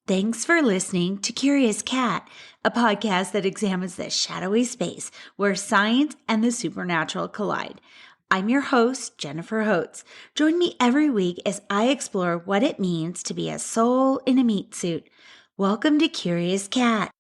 Thanks for listening to Curious Cat, a podcast that examines the shadowy space where science and the supernatural collide. I'm your host, Jennifer Holtz. Join me every week as I explore what it means to be a soul in a meat suit. Welcome to Curious Cat.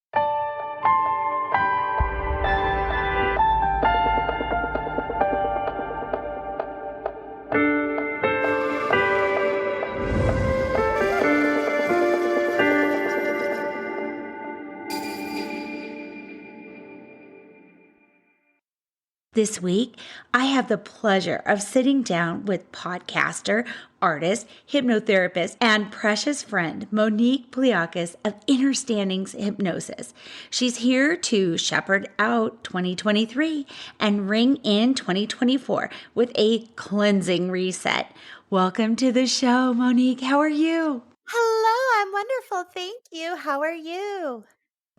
This week, I have the pleasure of sitting down with podcaster, artist, hypnotherapist, and precious friend, Monique Pliakos of Innerstandings Hypnosis. She's here to shepherd out 2023 and ring in 2024 with a cleansing reset. Welcome to the show, Monique. How are you? Hello, I'm wonderful. Thank you. How are you?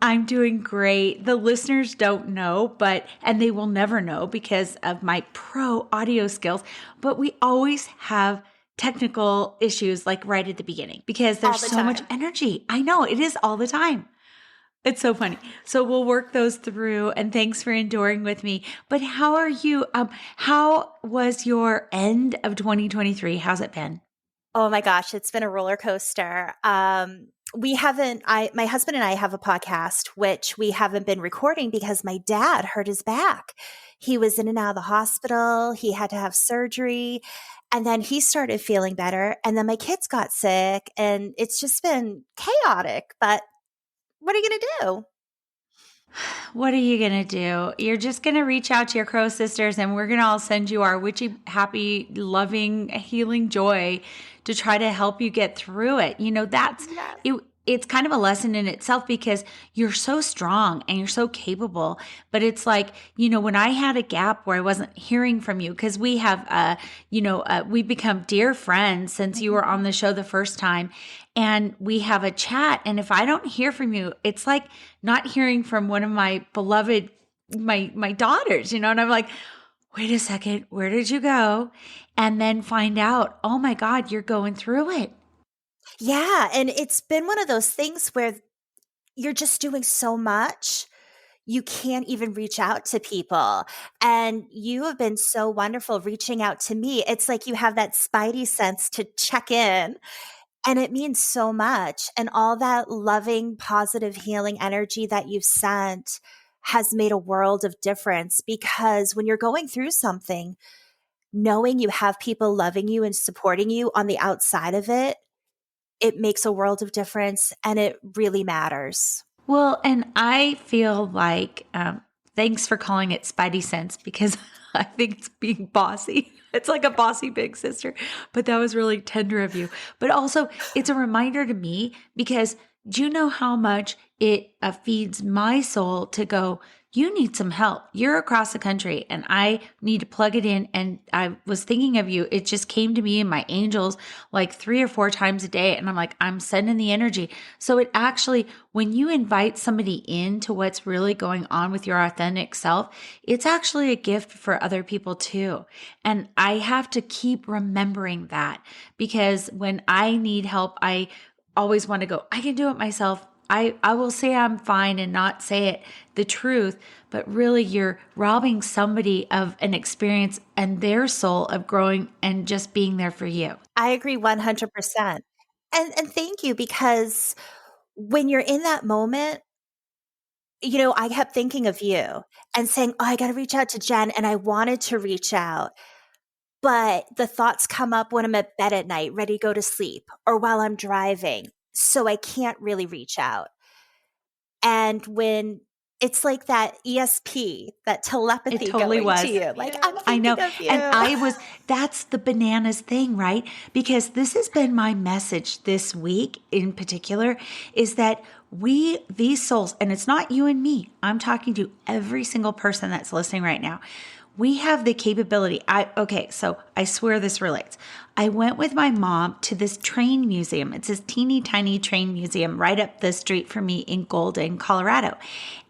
I'm doing great. The listeners don't know, and they will never know because of my pro audio skills, but we always have technical issues like right at the beginning because there's so much energy. I know it is all the time. It's so funny. So we'll work those through, and thanks for enduring with me. But how are you? How was your end of 2023? How's it been? Oh my gosh, it's been a roller coaster. My husband and I have a podcast, which we haven't been recording because my dad hurt his back. He was in and out of the hospital. He had to have surgery. And then he started feeling better. And then my kids got sick. And it's just been chaotic. But what are you going to do? What are you going to do? You're just going to reach out to your crow sisters and we're going to all send you our witchy, happy, loving, healing joy to try to help you get through it. You know, it's kind of a lesson in itself because you're so strong and you're so capable. But it's like, you know, when I had a gap where I wasn't hearing from you, because we have, we've become dear friends since you were on the show the first time. And we have a chat. And if I don't hear from you, it's like not hearing from one of my beloved, my daughters, you know, and I'm like, wait a second, where did you go? And then find out, oh my God, you're going through it. Yeah. And it's been one of those things where you're just doing so much. You can't even reach out to people. And you have been so wonderful reaching out to me. It's like you have that spidey sense to check in. And it means so much. And all that loving, positive, healing energy that you've sent has made a world of difference because when you're going through something, knowing you have people loving you and supporting you on the outside of it, it makes a world of difference and it really matters. Well, and I feel like, thanks for calling it Spidey Sense because I think it's being bossy. It's like a bossy big sister, but that was really tender of you. But also it's a reminder to me because do you know how much it feeds my soul to go, you need some help. You're across the country and I need to plug it in. And I was thinking of you. It just came to me in my angels like 3 or 4 times a day. And I'm like, I'm sending the energy. So it actually, when you invite somebody into what's really going on with your authentic self, it's actually a gift for other people too. And I have to keep remembering that because when I need help, I always want to go, I can do it myself. I will say I'm fine and not say it the truth, but really you're robbing somebody of an experience and their soul of growing and just being there for you. I agree 100%. And thank you because when you're in that moment, you know, I kept thinking of you and saying, oh, I got to reach out to Jen. And I wanted to reach out. But the thoughts come up when I'm at bed at night, ready to go to sleep, or while I'm driving. So I can't really reach out. And when it's like that ESP, that telepathy it totally going was. to you. Like, I'm thinking of you. And that's the bananas thing, right? Because this has been my message this week in particular, is that these souls, and it's not you and me, I'm talking to every single person that's listening right now. We have the capability. So I swear this relates. I went with my mom to this train museum. It's this teeny tiny train museum right up the street from me in Golden, Colorado.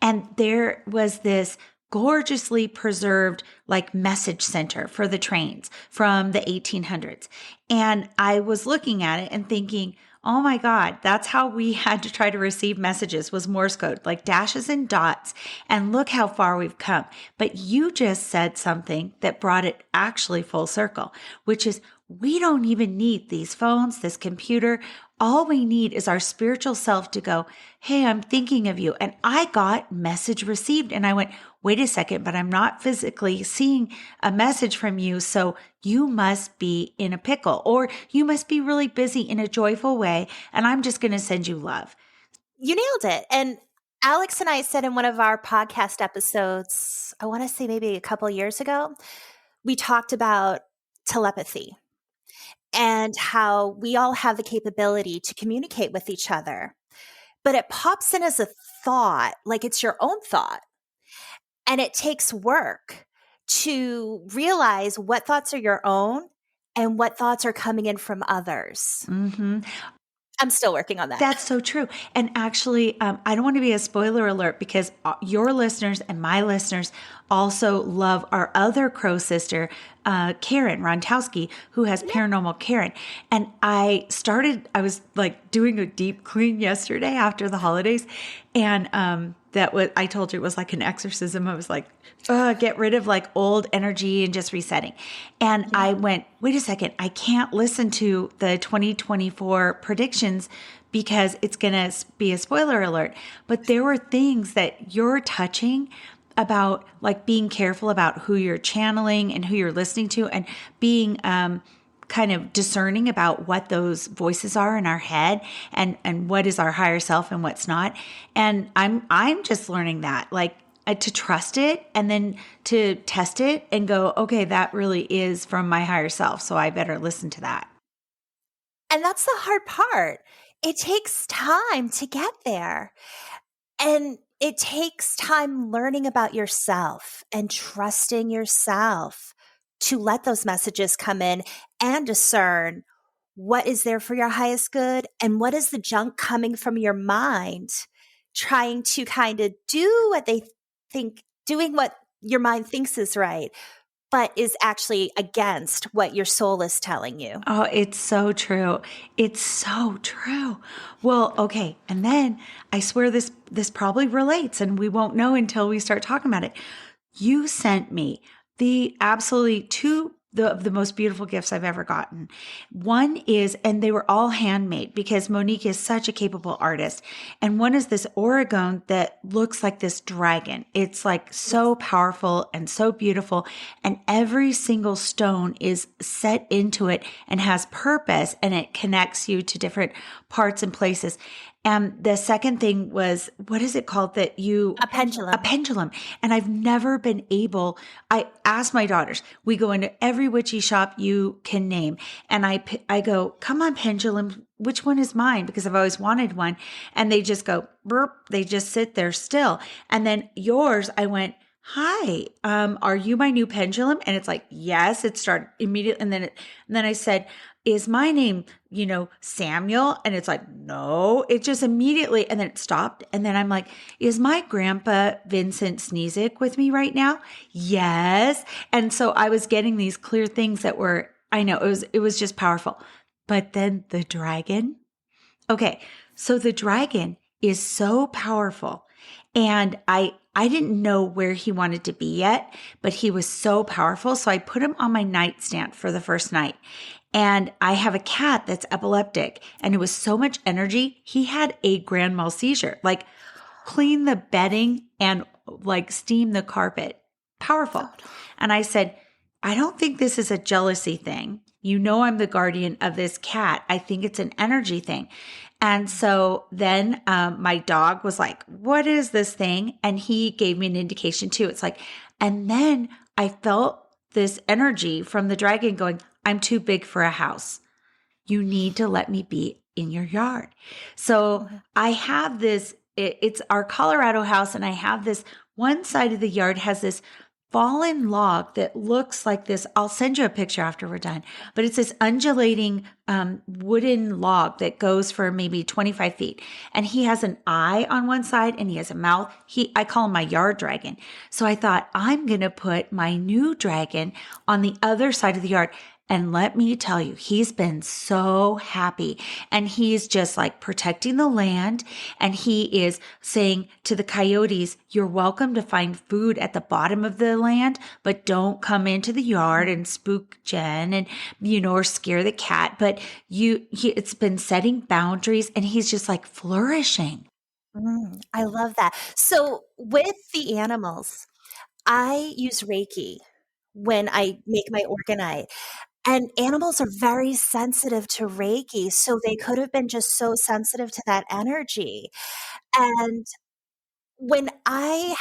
And there was this gorgeously preserved like message center for the trains from the 1800s. And I was looking at it and thinking, Oh my God. That's how we had to try to receive messages, was Morse code, like dashes and dots. And look how far we've come. But you just said something that brought it actually full circle, which is we don't even need these phones, this computer. All we need is our spiritual self to go, hey, I'm thinking of you. And I got message received. And I went, wait a second, but I'm not physically seeing a message from you. So you must be in a pickle, or you must be really busy in a joyful way. And I'm just going to send you love. You nailed it. And Alex and I said in one of our podcast episodes, I want to say maybe a couple years ago, we talked about telepathy and how we all have the capability to communicate with each other. But it pops in as a thought, like it's your own thought. And it takes work to realize what thoughts are your own and what thoughts are coming in from others. Mm-hmm. I'm still working on that. That's so true. And actually, I don't want to be a spoiler alert because your listeners and my listeners also love our other crow sister, Karen Rontowski, who has Paranormal Karen. And I was like doing a deep clean yesterday after the holidays. And I told you it was like an exorcism. I was like, get rid of like old energy and just resetting. And I went, wait a second, I can't listen to the 2024 predictions because it's going to be a spoiler alert. But there were things that you're touching about, like being careful about who you're channeling and who you're listening to, and being kind of discerning about what those voices are in our head, and what is our higher self and what's not. And I'm just learning that, like, to trust it and then to test it and go, okay, that really is from my higher self. So I better listen to that. And that's the hard part. It takes time to get there. And it takes time learning about yourself and trusting yourself to let those messages come in and discern what is there for your highest good and what is the junk coming from your mind, trying to kind of do what they think, doing what your mind thinks is right, but is actually against what your soul is telling you. Oh, it's so true. It's so true. Well, okay. And then I swear this probably relates, and we won't know until we start talking about it. You sent me the absolutely two the most beautiful gifts I've ever gotten. One is, and they were all handmade because Monique is such a capable artist. And one is this Oregon that looks like this dragon. It's like so powerful and so beautiful. And every single stone is set into it and has purpose, and it connects you to different parts and places. And the second thing was, what is it called that you... A pendulum. A pendulum. And I've never been able... I asked my daughters, we go into every witchy shop you can name. And I go, come on, pendulum, which one is mine? Because I've always wanted one. And they just go, burp. They just sit there still. And then yours, I went, hi, are you my new pendulum? And it's like, yes. It started immediately. And then I said, is my name, Samuel? And it's like, no, it just immediately, and then it stopped. And then I'm like, is my grandpa Vincent Sneezik with me right now? Yes. And so I was getting these clear things that were, I know it was just powerful. But then the dragon. Okay. So the dragon is so powerful. And I didn't know where he wanted to be yet, but he was so powerful. So I put him on my nightstand for the first night. And I have a cat that's epileptic, and it was so much energy. He had a grand mal seizure, like clean the bedding and like steam the carpet. Powerful. And I said, I don't think this is a jealousy thing. I'm the guardian of this cat. I think it's an energy thing. And so then my dog was like, what is this thing? And he gave me an indication too. It's like, and then I felt this energy from the dragon going, I'm too big for a house. You need to let me be in your yard. So I have this, it's our Colorado house. And I have this, one side of the yard has this fallen log that looks like this. I'll send you a picture after we're done, but it's this undulating wooden log that goes for maybe 25 feet. And he has an eye on one side and he has a mouth. I call him my yard dragon. So I thought, I'm going to put my new dragon on the other side of the yard. And let me tell you, he's been so happy, and he's just like protecting the land. And he is saying to the coyotes, you're welcome to find food at the bottom of the land, but don't come into the yard and spook Jen and, or scare the cat. But it's been setting boundaries, and he's just like flourishing. I love that. So with the animals, I use Reiki when I make my organite. And animals are very sensitive to Reiki, so they could have been just so sensitive to that energy. And when I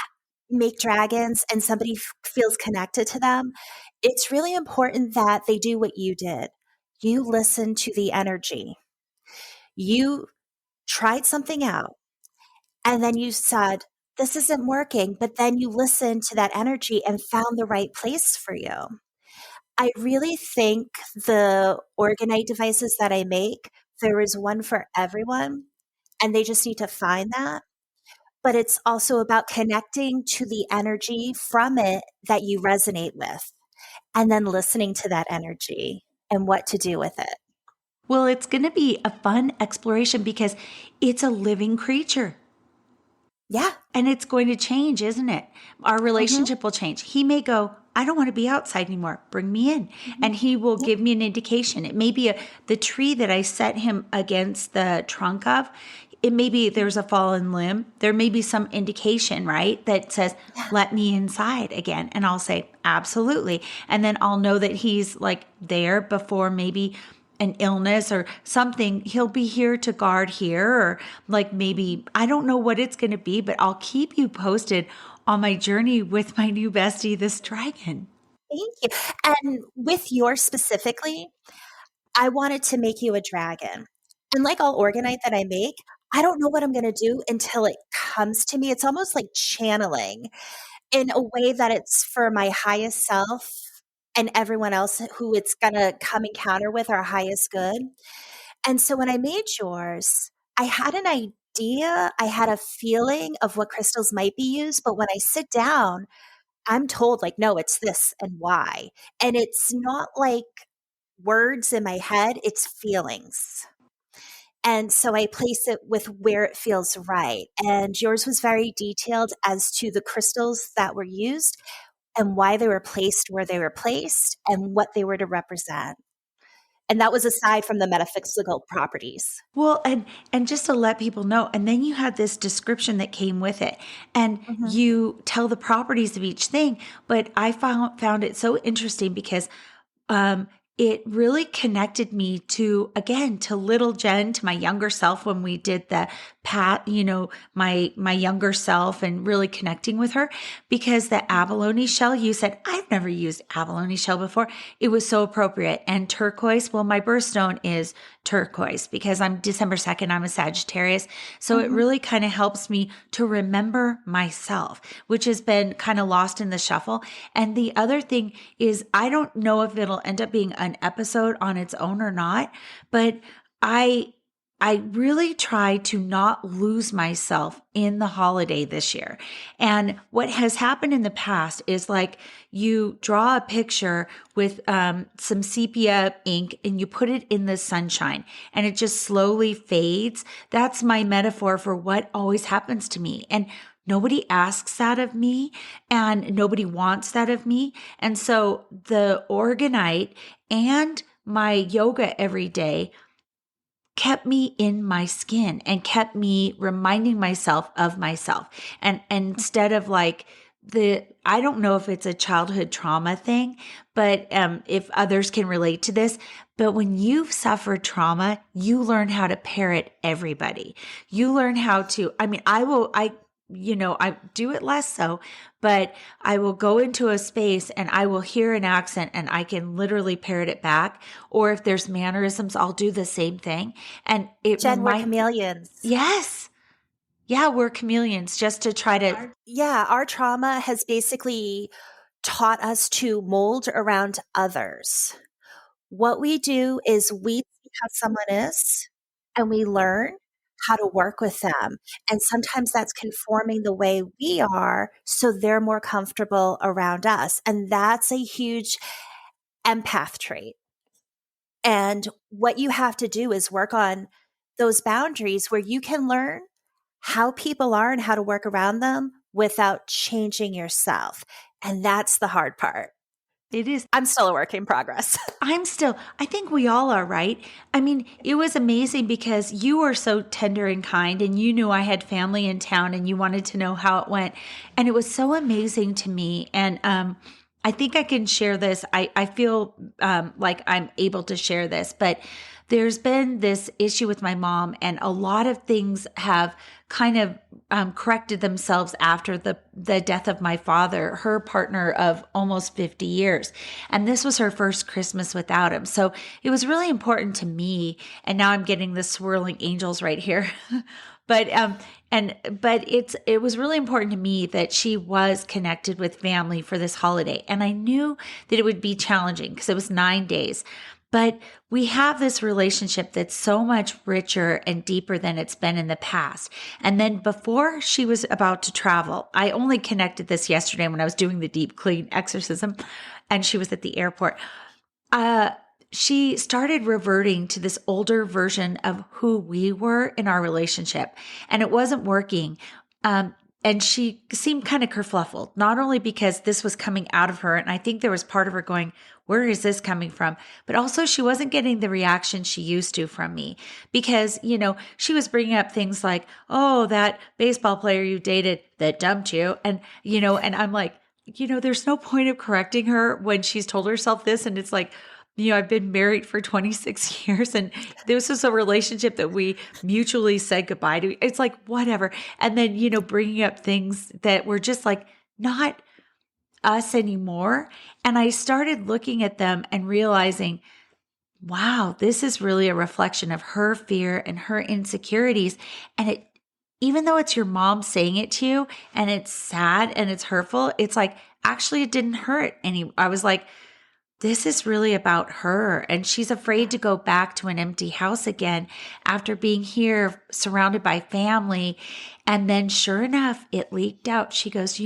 make dragons and somebody feels connected to them, it's really important that they do what you did. You listen to the energy. You tried something out, and then you said, this isn't working, but then you listened to that energy and found the right place for you. I really think the organite devices that I make, there is one for everyone, and they just need to find that. But it's also about connecting to the energy from it that you resonate with, and then listening to that energy and what to do with it. Well, it's going to be a fun exploration because it's a living creature. Yeah. And it's going to change, isn't it? Our Mhm. relationship will change. He may go, I don't want to be outside anymore. Bring me in. Mhm. And he will Yeah. give me an indication. It may be the tree that I set him against the trunk of. It may be there's a fallen limb. There may be some indication, right? That says, Yeah. let me inside again. And I'll say, absolutely. And then I'll know that he's like there before maybe an illness or something. He'll be here to guard here, or like maybe, I don't know what it's going to be, but I'll keep you posted on my journey with my new bestie, this dragon. Thank you. And with yours specifically, I wanted to make you a dragon. And like all organite that I make, I don't know what I'm going to do until it comes to me. It's almost like channeling in a way that it's for my highest self and everyone else who it's going to come encounter with our highest good. And so when I made yours, I had an idea, I had a feeling of what crystals might be used, but when I sit down, I'm told like, no, it's this and why. And it's not like words in my head, it's feelings. And so I place it with where it feels right. And yours was very detailed as to the crystals that were used and why they were placed where they were placed and what they were to represent. And that was aside from the metaphysical properties. Well, and just to let people know, and then you had this description that came with it, and Mhm. you tell the properties of each thing. But I found it so interesting because um, it really connected me to, again, to little Jen, to my younger self when we did the my younger self, and really connecting with her, because the abalone shell, you said, I've never used abalone shell before. It was so appropriate. And turquoise, well, my birthstone is turquoise because I'm December 2nd, I'm a Sagittarius. So it Mhm. really kind of helps me to remember myself, which has been kind of lost in the shuffle. And the other thing is, I don't know if it'll end up being an episode on its own or not, but I I really try to not lose myself in the holiday this year. And what has happened in the past is like you draw a picture with some sepia ink and you put it in the sunshine and it just slowly fades. That's my metaphor for what always happens to me. And nobody asks that of me and nobody wants that of me. And so the organite and my yoga every day kept me in my skin and kept me reminding myself of myself. And instead of like I don't know if it's a childhood trauma thing, but if others can relate to this, but when you've suffered trauma, you learn how to parrot everybody. You learn how to, I mean, I do it less so, but I will go into a space and I will hear an accent and I can literally parrot it back. Or if there's mannerisms, I'll do the same thing. And it Jen, we're reminds, chameleons. yes. Yeah, we're chameleons just to try to, Yeah, our trauma has basically taught us to mold around others. What we do is we see how someone is and we learn how to work with them. And sometimes that's conforming the way we are so they're more comfortable around us. And that's a huge empath trait. And what you have to do is work on those boundaries where you can learn how people are and how to work around them without changing yourself. And that's the hard part. It is. I'm still a work in progress. I think we all are, right? I mean, it was amazing because you were so tender and kind, and you knew I had family in town and you wanted to know how it went. And it was so amazing to me. And I think I can share this. I feel like I'm able to share this, but there's been this issue with my mom, and a lot of things have kind of corrected themselves after the death of my father, her partner of almost 50 years. And this was her first Christmas without him. So it was really important to me. And now I'm getting the swirling angels right here. But it was really important to me that she was connected with family for this holiday. And I knew that it would be challenging because it was 9 days. But we have this relationship that's so much richer and deeper than it's been in the past. And then before she was about to travel, I only connected this yesterday when I was doing the deep clean exorcism and she was at the airport. She started reverting to this older version of who we were in our relationship, and it wasn't working. And she seemed kind of kerfluffled, not only because this was coming out of her, and I think there was part of her going, where is this coming from? But also she wasn't getting the reaction she used to from me because, she was bringing up things like, oh, that baseball player you dated that dumped you. And, and I'm like, there's no point of correcting her when she's told herself this. And it's like, I've been married for 26 years and this was a relationship that we mutually said goodbye to. It's like, whatever. And then, bringing up things that were just like not us anymore. And I started looking at them and realizing, wow, this is really a reflection of her fear and her insecurities. And even though it's your mom saying it to you and it's sad and it's hurtful, it's like, actually, it didn't hurt any. I was like, this is really about her. And she's afraid to go back to an empty house again after being here surrounded by family. And then sure enough, it leaked out. She goes,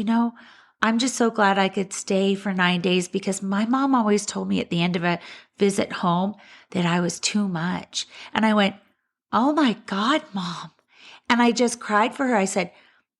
I'm just so glad I could stay for 9 days because my mom always told me at the end of a visit home that I was too much. And I went, oh my God, Mom. And I just cried for her. I said,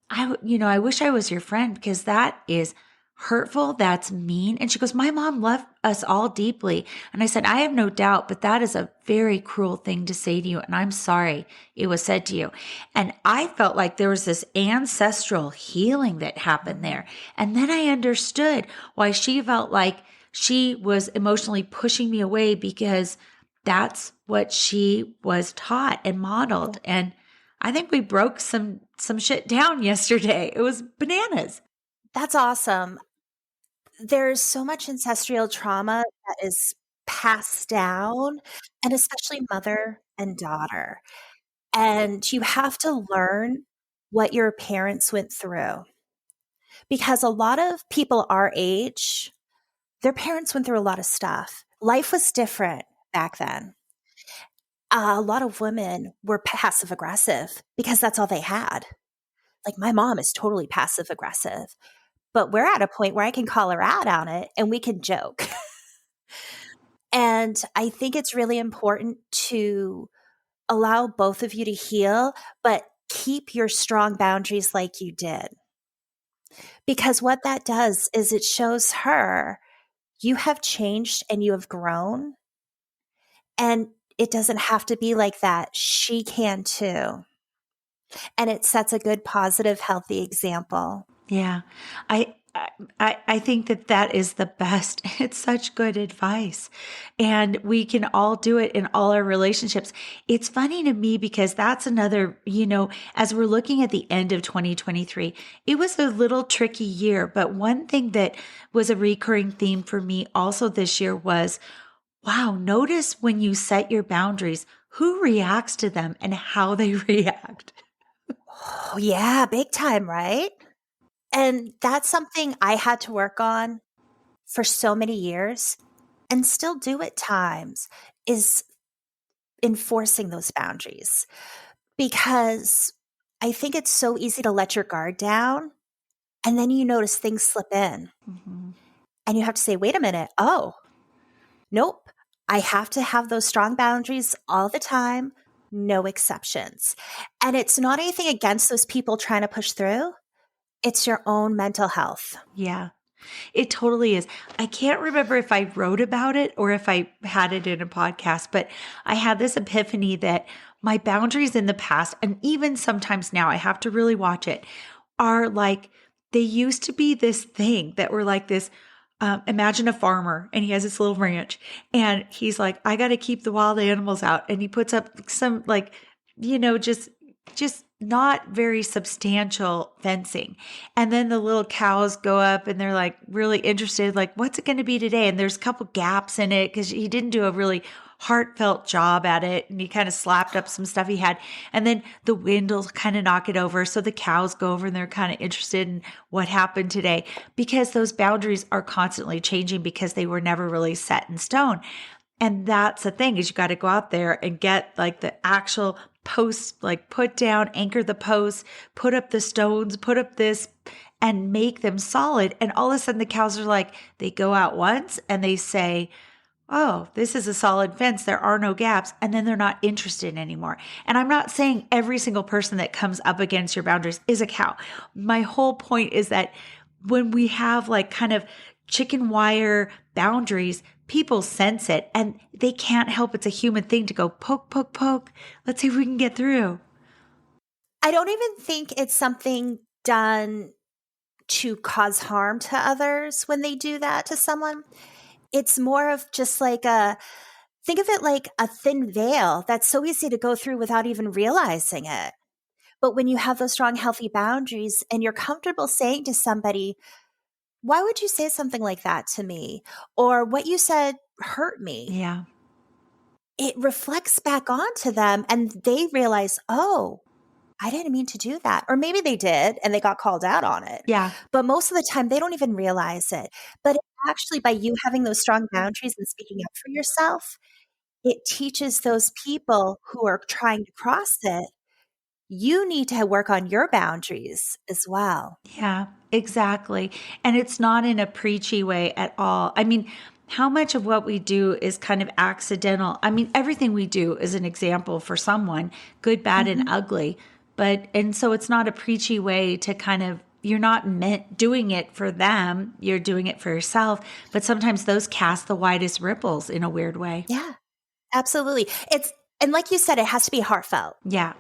I wish I was your friend because that is hurtful. That's mean. And she goes, my mom loved us all deeply. And I said, I have no doubt, but that is a very cruel thing to say to you. And I'm sorry it was said to you. And I felt like there was this ancestral healing that happened there. And then I understood why she felt like she was emotionally pushing me away because that's what she was taught and modeled. And I think we broke some shit down yesterday. It was bananas. That's awesome. There's so much ancestral trauma that is passed down, and especially mother and daughter. And you have to learn what your parents went through. Because a lot of people our age, their parents went through a lot of stuff. Life was different back then. A lot of women were passive aggressive because that's all they had. Like my mom is totally passive aggressive. But we're at a point where I can call her out on it and we can joke. And I think it's really important to allow both of you to heal, but keep your strong boundaries like you did. Because what that does is it shows her you have changed and you have grown. And it doesn't have to be like that. She can too. And it sets a good, positive, healthy example. Yeah. I think that is the best. It's such good advice. And we can all do it in all our relationships. It's funny to me because that's another, as we're looking at the end of 2023, it was a little tricky year. But one thing that was a recurring theme for me also this year was, wow, notice when you set your boundaries, who reacts to them and how they react. Oh, yeah, big time, right? And that's something I had to work on for so many years and still do at times is enforcing those boundaries because I think it's so easy to let your guard down and then you notice things slip in and you have to say, wait a minute. Oh, nope. I have to have those strong boundaries all the time, no exceptions. And it's not anything against those people trying to push through. It's your own mental health. Yeah. It totally is. I can't remember if I wrote about it or if I had it in a podcast, but I had this epiphany that my boundaries in the past, and even sometimes now, I have to really watch it, are like they used to be this thing that were like this. Imagine a farmer and he has this little ranch and he's like, I got to keep the wild animals out. And he puts up some like, just not very substantial fencing. And then the little cows go up and they're like really interested, like, what's it going to be today? And there's a couple gaps in it because he didn't do a really heartfelt job at it. And he kind of slapped up some stuff he had. And then the wind will kind of knock it over. So the cows go over and they're kind of interested in what happened today because those boundaries are constantly changing because they were never really set in stone. And that's the thing is you got to go out there and get like the actual posts, like put down, anchor the posts, put up the stones, put up this and make them solid. And all of a sudden the cows are like, they go out once and they say, oh, this is a solid fence. There are no gaps. And then they're not interested anymore. And I'm not saying every single person that comes up against your boundaries is a cow. My whole point is that when we have like kind of chicken wire boundaries, people sense it and they can't help. It's a human thing to go poke, poke, poke. Let's see if we can get through. I don't even think it's something done to cause harm to others when they do that to someone. It's more of just like think of it like a thin veil that's so easy to go through without even realizing it. But when you have those strong, healthy boundaries and you're comfortable saying to somebody, why would you say something like that to me? Or what you said hurt me. Yeah. It reflects back onto them and they realize, oh, I didn't mean to do that. Or maybe they did and they got called out on it. Yeah. But most of the time, they don't even realize it. But actually, by you having those strong boundaries and speaking up for yourself, it teaches those people who are trying to cross it, you need to work on your boundaries as well. Yeah, exactly. And it's not in a preachy way at all. I mean, how much of what we do is kind of accidental? I mean, everything we do is an example for someone, good, bad, and ugly. And so it's not a preachy way to kind of, you're not meant doing it for them, you're doing it for yourself. But sometimes those cast the widest ripples in a weird way. Yeah, absolutely. And like you said, it has to be heartfelt. Yeah.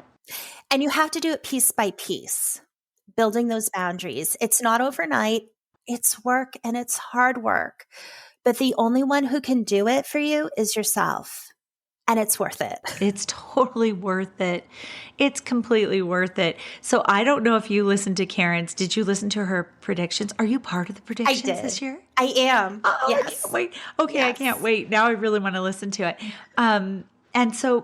And you have to do it piece by piece, building those boundaries. It's not overnight. It's work and it's hard work. But the only one who can do it for you is yourself. And it's worth it. It's totally worth it. It's completely worth it. So I don't know if you listened to Karen's. Did you listen to her predictions? Are you part of the predictions this year? I am. Oh, yes. I can't wait. Okay, I can't wait. Now I really want to listen to it. And so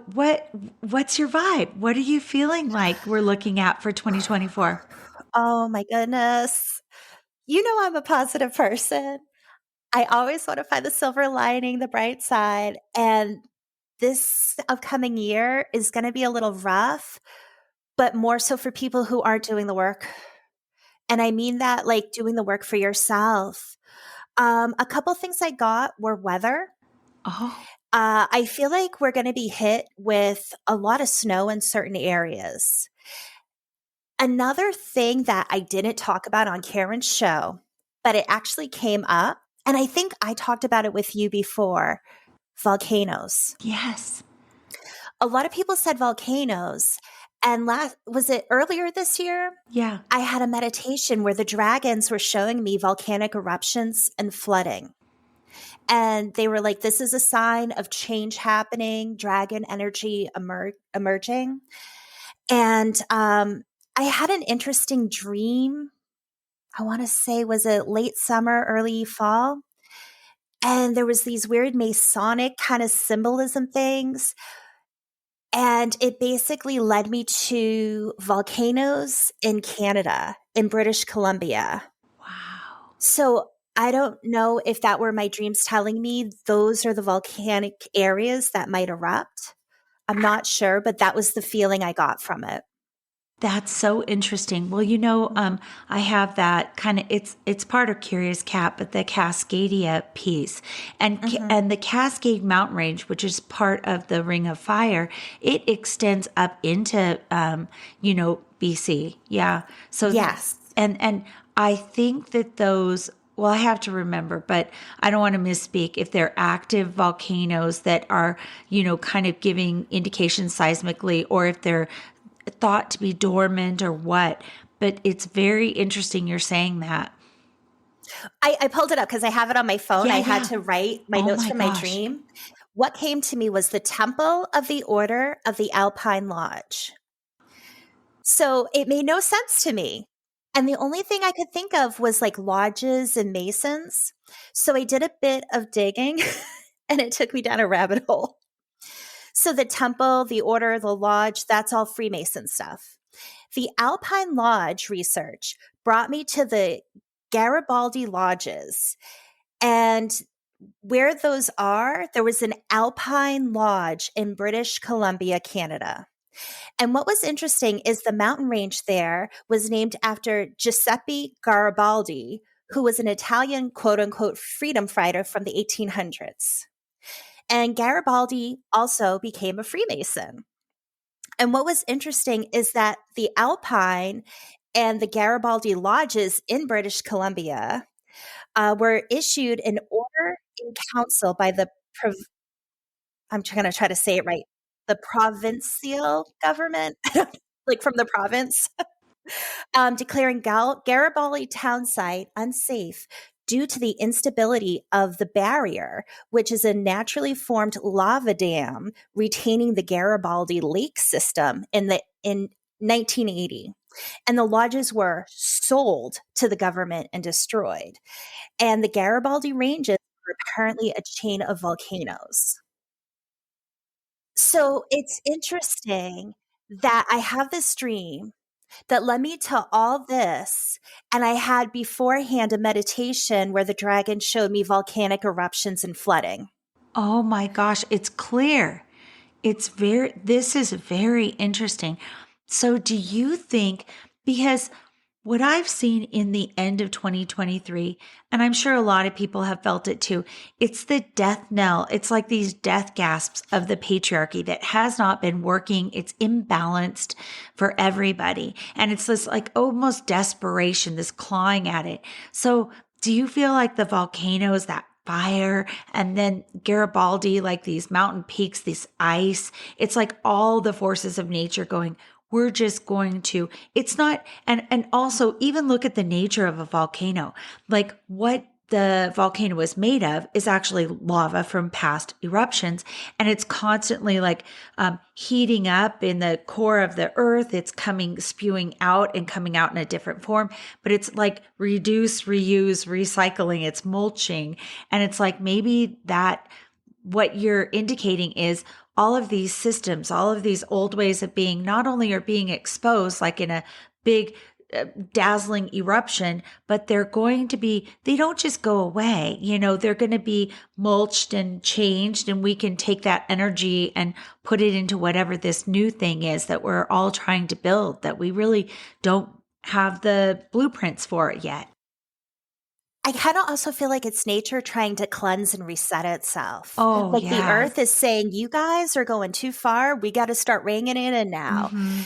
what's your vibe? What are you feeling like we're looking at for 2024? Oh my goodness. You know I'm a positive person. I always want to find the silver lining, the bright side. And this upcoming year is going to be a little rough, but more so for people who aren't doing the work. And I mean that like doing the work for yourself. A couple things I got were weather. Oh, I feel like we're going to be hit with a lot of snow in certain areas. Another thing that I didn't talk about on Karen's show, but it actually came up, and I think I talked about it with you before, volcanoes. yes. A lot of people said volcanoes. And was it earlier this year? Yeah. I had a meditation where the dragons were showing me volcanic eruptions and flooding. And they were like, this is a sign of change happening, dragon energy emerging. And I had an interesting dream. I want to say, was it late summer, early fall? And there was these weird Masonic kind of symbolism things. And it basically led me to volcanoes in Canada, in British Columbia. Wow. So I don't know if that were my dreams telling me those are the volcanic areas that might erupt. I'm not sure, but that was the feeling I got from it. That's so interesting. Well, I have that kind of it's part of Curious Cat, but the Cascadia piece Mm-hmm. and the Cascade Mountain Range, which is part of the Ring of Fire, it extends up into BC. Yeah. So Yes. and I think that those well, I have to remember, but I don't want to misspeak if they're active volcanoes that are, kind of giving indications seismically, or if they're thought to be dormant or what. But it's very interesting you're saying that. I pulled it up because I have it on my phone. Yeah, I had yeah. to write my Oh notes my from my gosh. dream. What came to me was the Temple of the Order of the Alpine Lodge. So it made no sense to me. And the only thing I could think of was like lodges and masons. So I did a bit of digging and it took me down a rabbit hole. So the temple, the order, the lodge, that's all Freemason stuff. The Alpine Lodge research brought me to the Garibaldi lodges. And where those are, there was an Alpine Lodge in British Columbia, Canada. And what was interesting is the mountain range there was named after Giuseppe Garibaldi, who was an Italian quote unquote freedom fighter from the 1800s. And Garibaldi also became a Freemason. And what was interesting is that the Alpine and the Garibaldi lodges in British Columbia were issued an order in council by the I'm going to try to say it right. The provincial government, like from the province, declaring Garibaldi town site unsafe due to the instability of the barrier, which is a naturally formed lava dam retaining the Garibaldi lake system in 1980. And the lodges were sold to the government and destroyed. And the Garibaldi Ranges are apparently a chain of volcanoes. So it's interesting that I have this dream that led me to all this. And I had beforehand a meditation where the dragon showed me volcanic eruptions and flooding. Oh my gosh, it's clear. This is very interesting. So, do you think, because what I've seen in the end of 2023, and I'm sure a lot of people have felt it too, it's the death knell. It's like these death gasps of the patriarchy that has not been working. It's imbalanced for everybody. And it's this like almost desperation, this clawing at it. So, do you feel like the volcanoes, that fire, and then Garibaldi, like these mountain peaks, this ice, it's like all the forces of nature going, we're just going to, it's not, and also even look at the nature of a volcano. Like what the volcano was made of is actually lava from past eruptions. And it's constantly like heating up in the core of the earth. It's spewing out and coming out in a different form, but it's like reduce, reuse, recycling, it's mulching. And it's like maybe that what you're indicating is all of these systems, all of these old ways of being, not only are being exposed like in a big dazzling eruption, but they don't just go away. They're going to be mulched and changed, and we can take that energy and put it into whatever this new thing is that we're all trying to build that we really don't have the blueprints for it yet. I kind of also feel like it's nature trying to cleanse and reset itself. Oh, Like the yeah. earth is saying, you guys are going too far. We got to start reining it in now. Hmm.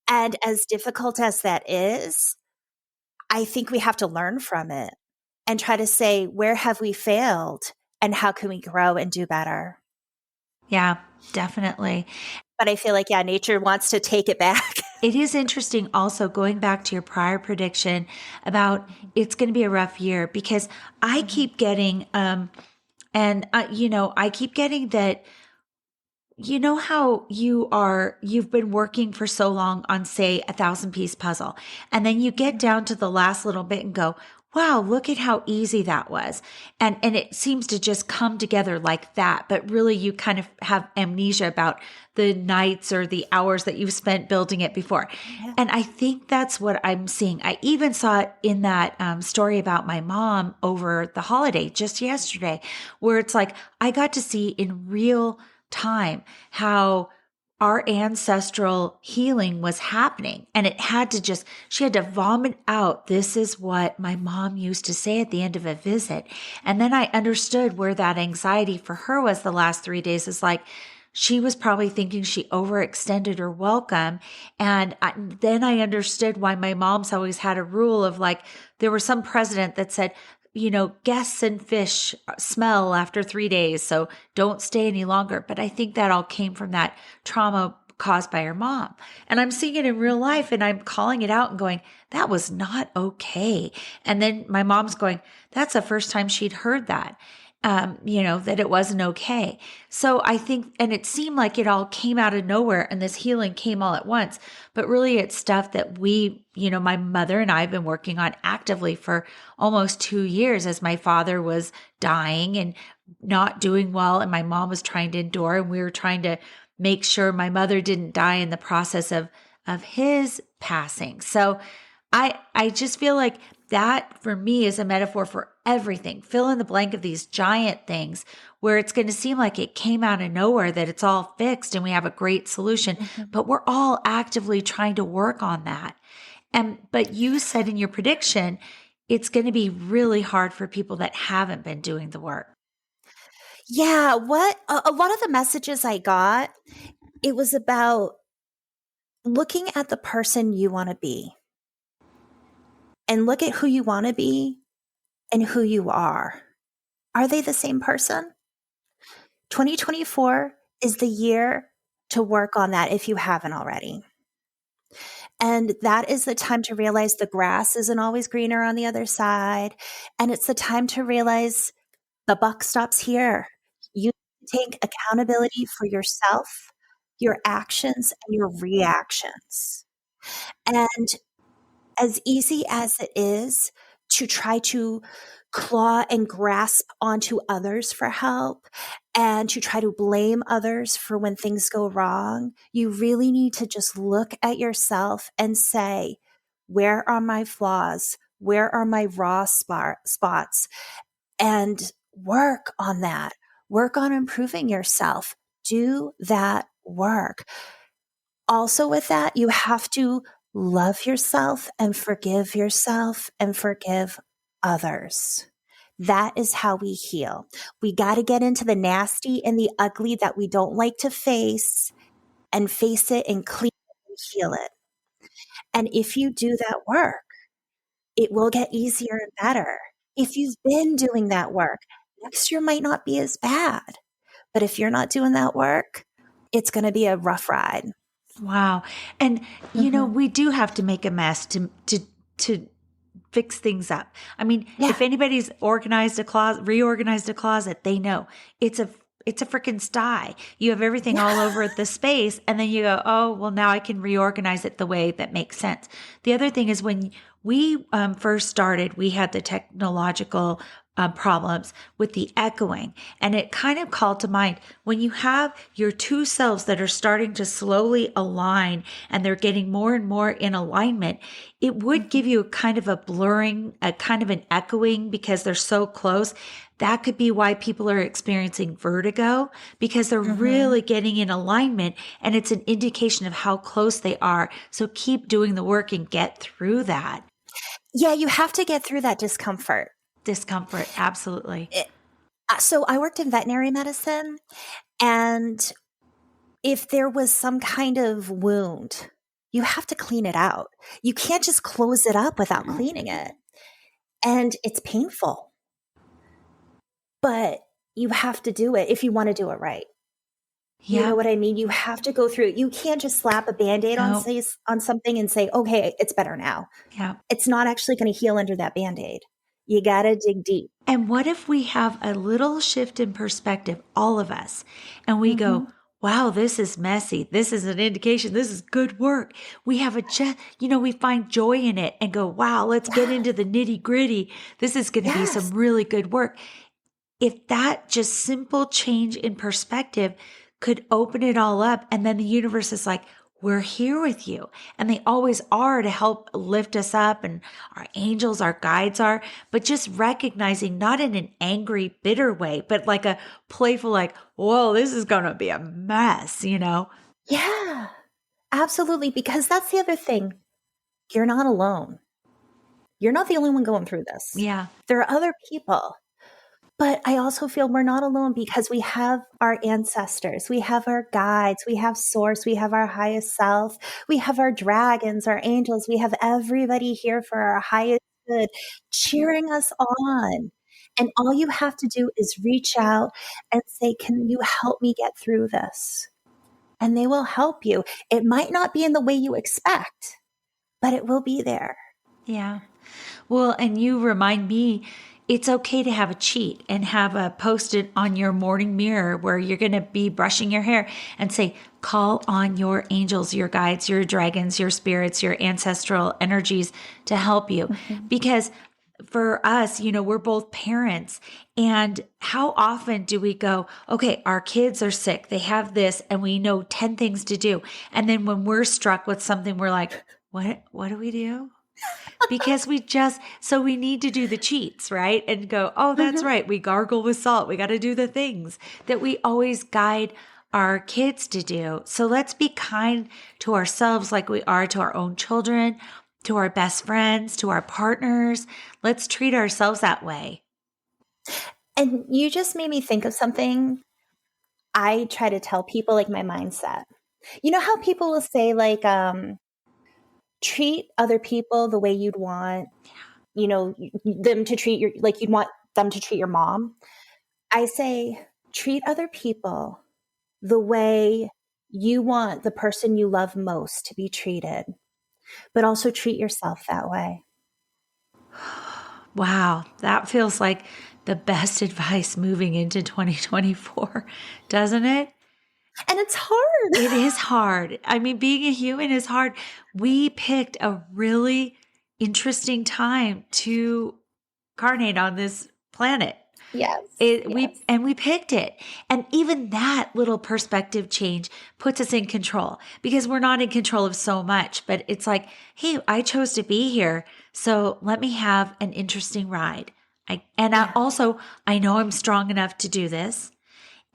And as difficult as that is, I think we have to learn from it and try to say, where have we failed and how can we grow and do better? Yeah, definitely. But I feel like, yeah, nature wants to take it back. It is interesting also going back to your prior prediction about it's going to be a rough year because I Mhm. keep getting, I keep getting that, how you've been working for so long on, say, 1,000-piece puzzle, and then you get Mhm. down to the last little bit and go, wow, look at how easy that was. And it seems to just come together like that. But really you kind of have amnesia about the nights or the hours that you've spent building it before. Yeah. And I think that's what I'm seeing. I even saw it in that story about my mom over the holiday just yesterday, where it's like I got to see in real time how our ancestral healing was happening, and it had to just, she had to vomit out, this is what my mom used to say at the end of a visit. And then I understood where that anxiety for her was the last 3 days, is like, she was probably thinking she overextended her welcome. And then I understood why my mom's always had a rule of like, there was some president that said, guests and fish smell after 3 days, so don't stay any longer. But I think that all came from that trauma caused by her mom. And I'm seeing it in real life, and I'm calling it out and going, that was not okay. And then my mom's going, that's the first time she'd heard that. That it wasn't okay. So I think, and it seemed like it all came out of nowhere and this healing came all at once, but really it's stuff that my mother and I have been working on actively for almost 2 years as my father was dying and not doing well. And my mom was trying to endure, and we were trying to make sure my mother didn't die in the process of his passing. So I just feel like that for me is a metaphor for everything. Fill in the blank of these giant things where it's going to seem like it came out of nowhere, that it's all fixed and we have a great solution, but we're all actively trying to work on that. But you said in your prediction, it's going to be really hard for people that haven't been doing the work. Yeah, what a lot of the messages I got, it was about looking at the person you want to be. And look at who you want to be and who you are. Are they the same person? 2024 is the year to work on that if you haven't already. And that is the time to realize the grass isn't always greener on the other side. And it's the time to realize the buck stops here. You take accountability for yourself, your actions, and your reactions. And as easy as it is to try to claw and grasp onto others for help and to try to blame others for when things go wrong, you really need to just look at yourself and say, where are my flaws? Where are my raw spots? And work on that. Work on improving yourself. Do that work. Also with that, you have to love yourself and forgive others. That is how we heal. We got to get into the nasty and the ugly that we don't like to face and face it and clean it and heal it. And if you do that work, it will get easier and better. If you've been doing that work, next year might not be as bad. But if you're not doing that work, it's going to be a rough ride. Wow. And, we do have to make a mess to fix things up. I mean, if anybody's reorganized a closet, they know it's a freaking sty. You have everything all over the space, and then you go, oh, well, now I can reorganize it the way that makes sense. The other thing is when we first started, we had the technological problems with the echoing. And it kind of called to mind when you have your two selves that are starting to slowly align and they're getting more and more in alignment, it would give you a kind of a blurring, a kind of an echoing because they're so close. That could be why people are experiencing vertigo, because they're really getting in alignment, and it's an indication of how close they are. So keep doing the work and get through that. Yeah, you have to get through that discomfort. Absolutely. So I worked in veterinary medicine, and if there was some kind of wound, you have to clean it out. You can't just close it up without cleaning it. And it's painful. But you have to do it if you want to do it right. You know what I mean? You have to go through it. You can't just slap a Band-Aid on something and say, okay, it's better now. Yeah. It's not actually going to heal under that Band-Aid. You got to dig deep. And what if we have a little shift in perspective, all of us, and we go, wow, this is messy. This is an indication. This is good work. We have we find joy in it and go, wow, let's get into the nitty gritty. This is going to be some really good work. If that just simple change in perspective could open it all up, and then the universe is like, we're here with you. And they always are to help lift us up, and our angels, our guides are, but just recognizing not in an angry, bitter way, but like a playful, like, whoa, this is going to be a mess, Yeah, absolutely. Because that's the other thing. You're not alone. You're not the only one going through this. Yeah. There are other people. But I also feel we're not alone because we have our ancestors, we have our guides, we have source, we have our highest self, we have our dragons, our angels, we have everybody here for our highest good, cheering us on. And all you have to do is reach out and say, "Can you help me get through this?" And they will help you. It might not be in the way you expect, but it will be there. Yeah. Well, and you remind me it's okay to have a cheat and have a post-it on your morning mirror where you're going to be brushing your hair and say, call on your angels, your guides, your dragons, your spirits, your ancestral energies to help you. Mhm. Because for us, we're both parents. And how often do we go, okay, our kids are sick, they have this, and we know 10 things to do. And then when we're struck with something, we're like, what do we do? Because so we need to do the cheats, right? And go, oh, that's Mhm. right. We gargle with salt. We got to do the things that we always guide our kids to do. So let's be kind to ourselves like we are to our own children, to our best friends, to our partners. Let's treat ourselves that way. And you just made me think of something I try to tell people, like, my mindset. You know how people will say, like, treat other people the way you'd want, them to treat like you'd want them to treat your mom? I say, treat other people the way you want the person you love most to be treated, but also treat yourself that way. Wow, that feels like the best advice moving into 2024, doesn't it? And it's hard. It is hard. I mean, being a human is hard. We picked a really interesting time to incarnate on this planet. Yes, yes. We picked it. And even that little perspective change puts us in control because we're not in control of so much, but it's like, hey, I chose to be here. So let me have an interesting ride. Yeah. I know I'm strong enough to do this.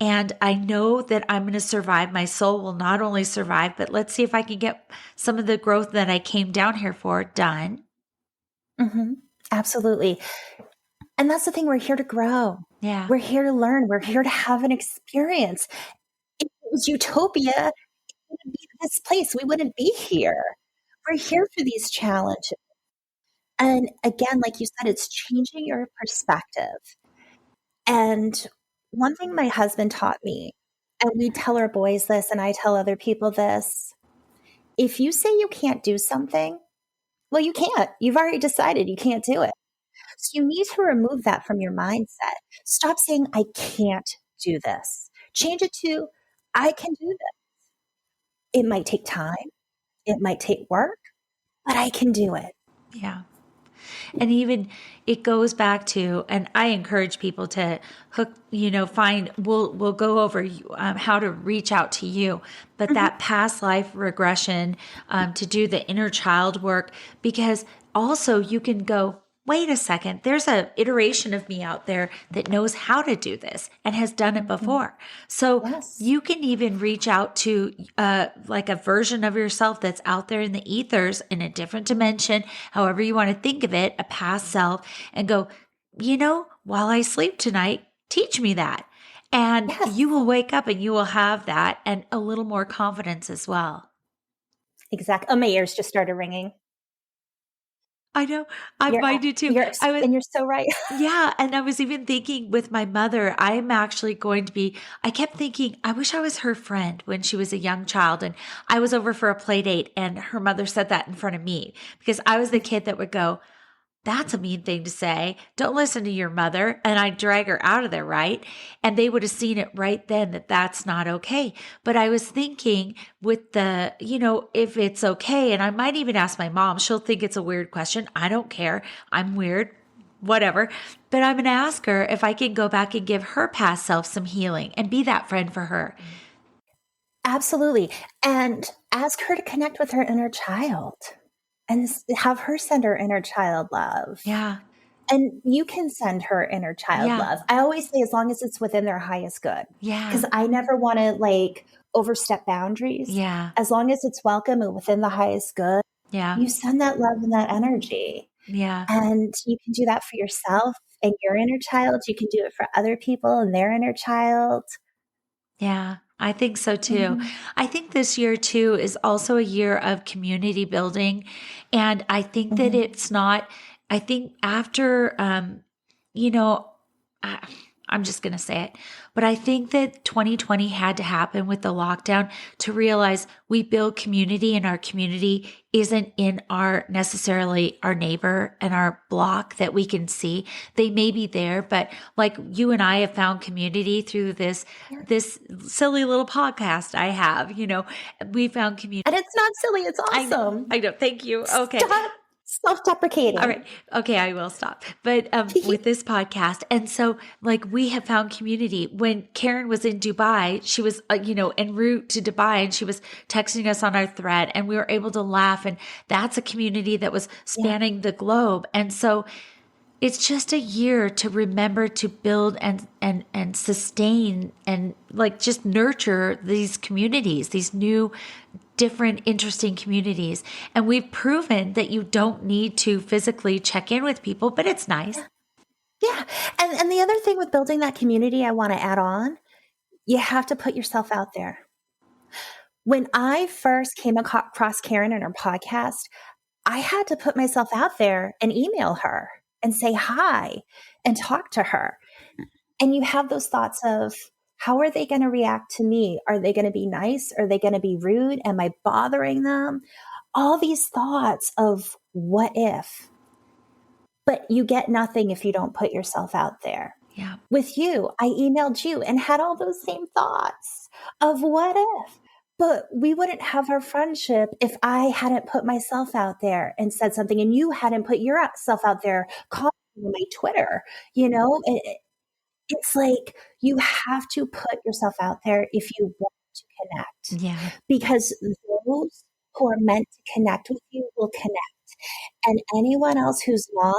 And I know that I'm going to survive. My soul will not only survive, but let's see if I can get some of the growth that I came down here for done. Hmm. Absolutely. And that's the thing. We're here to grow. Yeah. We're here to learn. We're here to have an experience. If it was utopia, it wouldn't be this place. We wouldn't be here. We're here for these challenges. And again, like you said, it's changing your perspective. And one thing my husband taught me, and we tell our boys this, and I tell other people this, if you say you can't do something, well, you can't. You've already decided you can't do it. So you need to remove that from your mindset. Stop saying, I can't do this. Change it to, I can do this. It might take time, it might take work, but I can do it. Yeah. And even it goes back to, and I encourage people to hook, find, we'll go over how to reach out to you, but Mhm. that past life regression, to do the inner child work, because also you can go, wait a second, there's a iteration of me out there that knows how to do this and has done it Mhm. before. So Yes. you can even reach out to like a version of yourself that's out there in the ethers in a different dimension, however you want to think of it, a past self, and go, while I sleep tonight, teach me that. And Yes. you will wake up and you will have that and a little more confidence as well. Exactly. Oh, my ears just started ringing. I know. I You're, mine do too. you're, I was and you're so right. Yeah, and I was even thinking with my mother, I'm actually going to be, I kept thinking, I wish I was her friend when she was a young child. And I was over for a play date and her mother said that in front of me because I was the kid that would go, that's a mean thing to say. Don't listen to your mother. And I'd drag her out of there, right? And they would have seen it right then that that's not okay. But I was thinking with if it's okay, and I might even ask my mom, she'll think it's a weird question. I don't care. I'm weird, whatever. But I'm going to ask her if I can go back and give her past self some healing and be that friend for her. Absolutely. And ask her to connect with her inner child and have her send her inner child love. Yeah. And you can send her inner child Yeah. love. I always say, as long as it's within their highest good, Yeah. because I never want to like overstep boundaries, Yeah. as long as it's welcome and within the highest good, Yeah. you send that love and that energy. Yeah. And you can do that for yourself and your inner child. You can do it for other people and their inner child. Yeah, I think so too. Mhm. I think this year too is also a year of community building. And I think that Mhm. it's not, I think after, you know, I, I'm just going to say it, but I think that 2020 had to happen with the lockdown to realize we build community and our community isn't in our necessarily our neighbor and our block that we can see. They may be there, but like you and I have found community through Yeah. this silly little podcast I have, we found community. And it's not silly, it's I know. awesome. I know. Thank you. Okay. Stop All self-deprecating. right. Okay, I will stop. But with this podcast, and so like we have found community. When Karen was in Dubai, she was en route to Dubai, and she was texting us on our thread, and we were able to laugh. And that's a community that was Yeah. spanning the globe. And so it's just a year to remember to build and sustain and like just nurture these communities, these new different interesting communities. And we've proven that you don't need to physically check in with people, but it's nice. Yeah. And the other thing with building that community I want to add on, you have to put yourself out there. When I first came across Karen and her podcast, I had to put myself out there and email her and say hi and talk to her. And you have those thoughts of, how are they going to react to me? Are they going to be nice? Are they going to be rude? Am I bothering them? All these thoughts of what if. But you get nothing if you don't put yourself out there. Yeah. With you, I emailed you and had all those same thoughts of what if. But we wouldn't have our friendship if I hadn't put myself out there and said something, and you hadn't put yourself out there, calling me my Twitter. It's like you have to put yourself out there if you want to connect, Yeah. because those who are meant to connect with you will connect, and anyone else who's not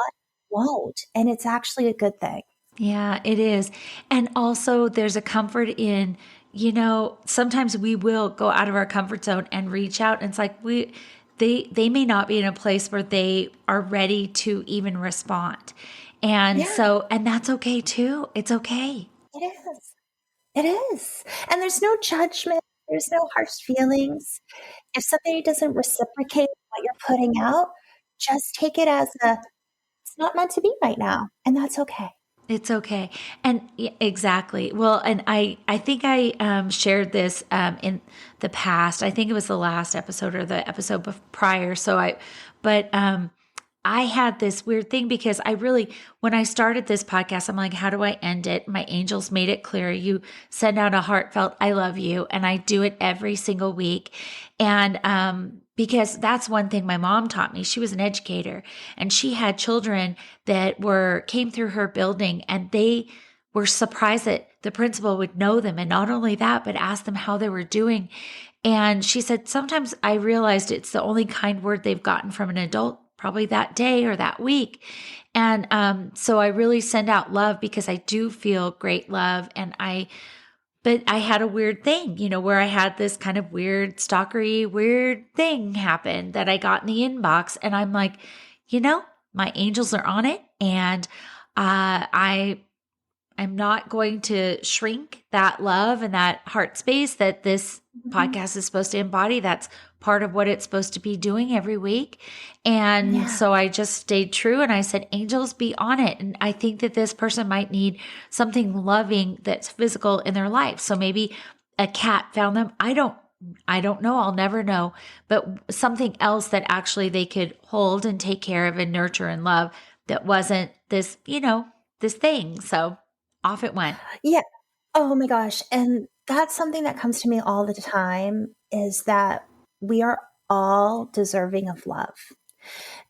won't. And it's actually a good thing. Yeah, it is. And also there's a comfort in, sometimes we will go out of our comfort zone and reach out. And it's like they may not be in a place where they are ready to even respond. And Yeah. and that's okay too. It's okay. It is. It is. And there's no judgment. There's no harsh feelings. If somebody doesn't reciprocate what you're putting out, just take it as it's not meant to be right now. And that's okay. It's okay. And exactly. Well, and I think I shared this in the past. I think it was the last episode or the episode prior. But I had this weird thing because when I started this podcast, I'm like, how do I end it? My angels made it clear. You send out a heartfelt, I love you. And I do it every single week. And, because that's one thing my mom taught me. She was an educator, and she had children that came through her building, and they were surprised that the principal would know them. And not only that, but ask them how they were doing. And she said, sometimes I realized it's the only kind word they've gotten from an adult probably that day or that week. And so I really send out love because I do feel great love. But I had a weird thing, where I had this kind of weird, stalkery, weird thing happen that I got in the inbox. And I'm like, my angels are on it. And I'm not going to shrink that love and that heart space that this podcast is supposed to embody. That's part of what it's supposed to be doing every week. And so I just stayed true, and I said, angels, be on it. And I think that this person might need something loving that's physical in their life. So maybe a cat found them. I don't know. I'll never know, but something else that actually they could hold and take care of and nurture and love that wasn't this, this thing. So off it went. Yeah. Oh my gosh. And that's something that comes to me all the time, is that we are all deserving of love.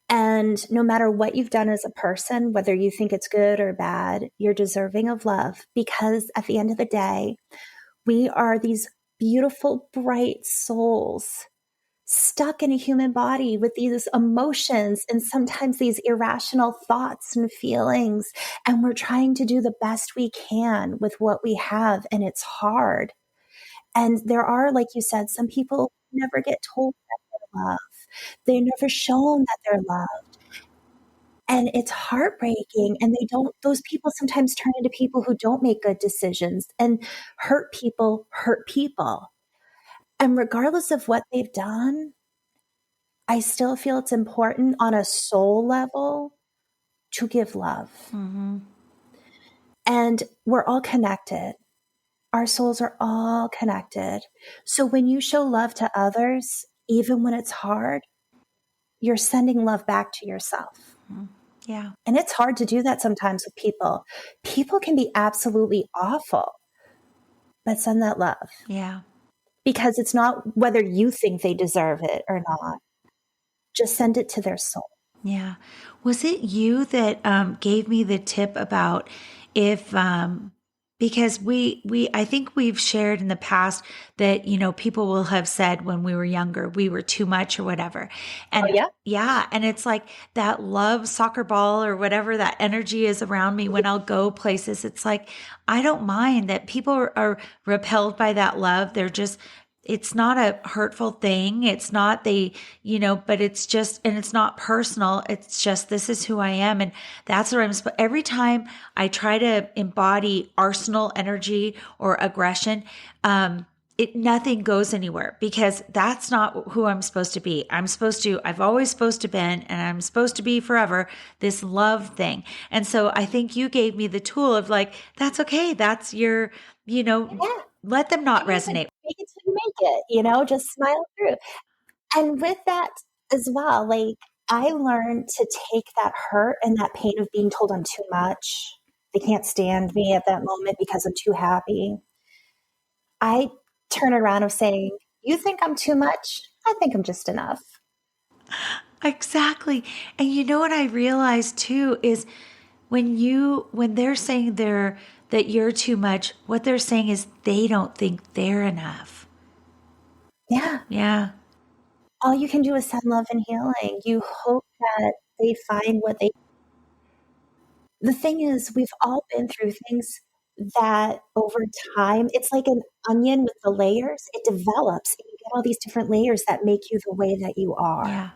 And no matter what you've done as a person, whether you think it's good or bad, you're deserving of love, because at the end of the day, we are these beautiful, bright souls stuck in a human body with these emotions and sometimes these irrational thoughts and feelings. And we're trying to do the best we can with what we have. And it's hard. And there are, like you said, some people never get told that they're loved. They're never shown that they're loved. And it's heartbreaking. And those people sometimes turn into people who don't make good decisions, and hurt people hurt people. And regardless of what they've done, I still feel it's important on a soul level to give love. Mm-hmm. And we're all connected. Our souls are all connected. So when you show love to others, even when it's hard, you're sending love back to yourself. Mm-hmm. Yeah. And it's hard to do that sometimes with people. People can be absolutely awful, but send that love. Yeah. Because it's not whether you think they deserve it or not. Just send it to their soul. Yeah. Was it you that gave me the tip about if because I think we've shared in the past that, people will have said when we were younger, we were too much or whatever. And Oh, yeah? yeah. And it's like that love soccer ball or whatever that energy is around me when I'll go places. It's like, I don't mind that people are repelled by that love. It's not a hurtful thing. It's not but it's just, and it's not personal. It's just, this is who I am. And that's what every time I try to embody arsenal energy or aggression, nothing goes anywhere because that's not who I'm supposed to be. I've always supposed to been, and I'm supposed to be forever this love thing. And so I think you gave me the tool of like, that's okay. That's your, Yeah. let them not resonate. Make it till you make it, just smile through. And with that as well, like I learned to take that hurt and that pain of being told I'm too much. They can't stand me at that moment because I'm too happy. I turn around of saying, you think I'm too much? I think I'm just enough. Exactly. And you know what I realized too is when they're saying that you're too much, what they're saying is they don't think they're enough. Yeah. Yeah. All you can do is send love and healing. You hope that they find what they. The thing is, we've all been through things that over time, it's like an onion with the layers. It develops and you get all these different layers that make you the way that you are. Yeah.